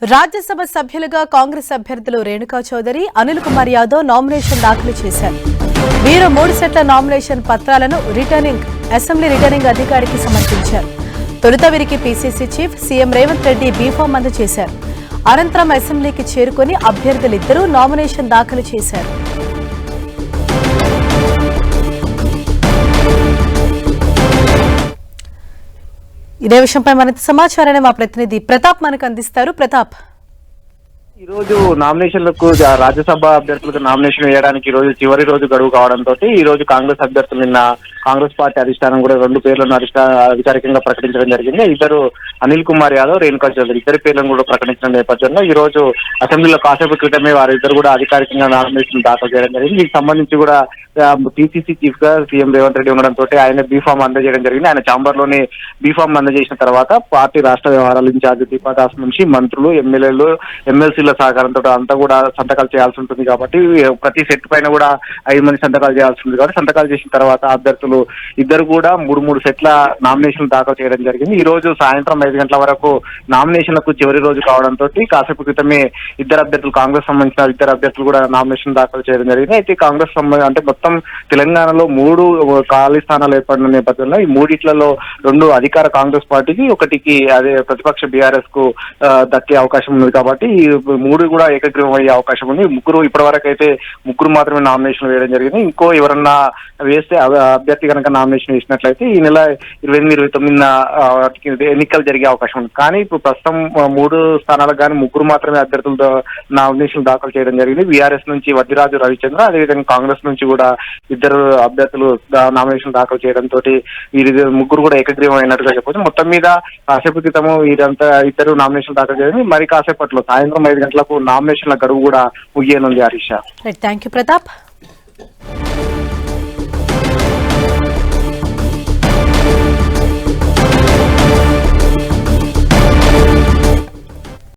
రాజ్యసభ సభ్యులుగా కాంగ్రెస్ అభ్యర్థులు రేణుకా చౌదరి, అనిల్ కుమార్ యాదవ్ నామినేషన్ దాఖలు చేశారు. వీరు 3 సెట్ల నామినేషన్ పత్రాలను అసెంబ్లీ రిటర్నింగ్ అధికారికి సమర్పించారు. తొలుత వీరికి PCC chief CM Revanth Reddy B form అందజేశారు. అనంతరం అసెంబ్లీకి చేరుకుని అభ్యర్థులిద్దరూ నామినేషన్ దాఖలు చేశారు. ఇదే విషయంపై మరింత సమాచారాన్ని మా ప్రతినిధి ప్రతాప్ మనకు అందిస్తారు. ప్రతాప్, ఈ రోజు నామినేషన్లకు రాజ్యసభ అభ్యర్థులకు నామినేషన్ వేయడానికి ఈ రోజు చివరి రోజు గడువు కావడంతో ఈ రోజు కాంగ్రెస్ అభ్యర్థులు నిన్న కాంగ్రెస్ పార్టీ అధిష్టానం కూడా 2 పేర్లను అధికారికంగా ప్రకటించడం జరిగింది. ఇద్దరు అనిల్ కుమార్ యాదవ్, రేణుకా చౌదరి ఇద్దరి పేర్లను కూడా ప్రకటించిన నేపథ్యంలో ఈ రోజు అసెంబ్లీలో కాసేపు క్రితమే వారిద్దరు కూడా అధికారికంగా నామినేషన్ దాఖలు చేయడం జరిగింది. దీనికి సంబంధించి కూడా పీసీసీ చీఫ్ గా సీఎం రేవంత్ రెడ్డి ఉండడంతో ఆయన బీఫామ్ అందజేయడం జరిగింది. ఆయన ఛాంబర్ లోనే బీఫామ్ అందజేసిన తర్వాత పార్టీ రాష్ట్ర వ్యవహారాల ఇన్ఛార్జ్ దీపాదాస్ నుంచి మంత్రులు, ఎమ్మెల్యేలు, ఎమ్మెల్సీల సహకారంతో అంతా కూడా సంతకాలు చేయాల్సి ఉంటుంది. కాబట్టి ప్రతి సెట్ పైన కూడా 5 మంది సంతకాలు చేయాల్సి ఉంటుంది. కాబట్టి సంతకాలు చేసిన తర్వాత అభ్యర్థులు ఇద్దరు కూడా 3 సెట్ల నామినేషన్ దాఖలు చేయడం జరిగింది. ఈ రోజు సాయంత్రం 5 గంటల వరకు నామినేషన్లకు చివరి రోజు కావడంతో కాసేపు క్రితమే ఇద్దరు అభ్యర్థులు, కాంగ్రెస్ సంబంధించిన ఇద్దరు అభ్యర్థులు కూడా నామినేషన్ దాఖలు చేయడం జరిగింది. అయితే కాంగ్రెస్ అంటే మొత్తం తెలంగాణలో 3 ఖాళీ స్థానాలు ఏర్పడిన నేపథ్యంలో ఈ 3 2 అధికార కాంగ్రెస్ పార్టీకి, 1కి అదే ప్రతిపక్ష బీఆర్ఎస్ కు దక్కే అవకాశం ఉంది. కాబట్టి ఈ 3 కూడా ఏకగ్రీవం అయ్యే అవకాశం ఉంది. ఇప్పటి వరకు అయితే 3 మాత్రమే నామినేషన్ వేయడం జరిగింది. ఇంకో ఎవరన్నా వేస్తే అభ్యర్థి కనుక నామినేషన్ వేసినట్లయితే ఈ నెల 28-29 ఎన్నికలు జరిగే అవకాశం ఉంది. కానీ ఇప్పుడు ప్రస్తుతం 3 స్థానాలకు కానీ 3 మాత్రమే అభ్యర్థులతో నామినేషన్ దాఖలు చేయడం జరిగింది. బీఆర్ఎస్ నుంచి వద్దిరాజు రవిచంద్ర, అదేవిధంగా కాంగ్రెస్ నుంచి కూడా ఇద్దరు అభ్యర్థులు నామినేషన్ దాఖలు చేయడంతో వీరి 3 కూడా ఏకగ్రీవం అయినట్టుగా చెప్పవచ్చు. మొత్తం మీద కాసేపు క్రితము వీరంతా ఇద్దరు నామినేషన్ దాఖలు చేయడం, మరి కాసేపట్లో సాయంత్రం 5 గంటలకు నామినేషన్ల గడువు కూడా ముగియనుంది. Harish, thank you Pratap.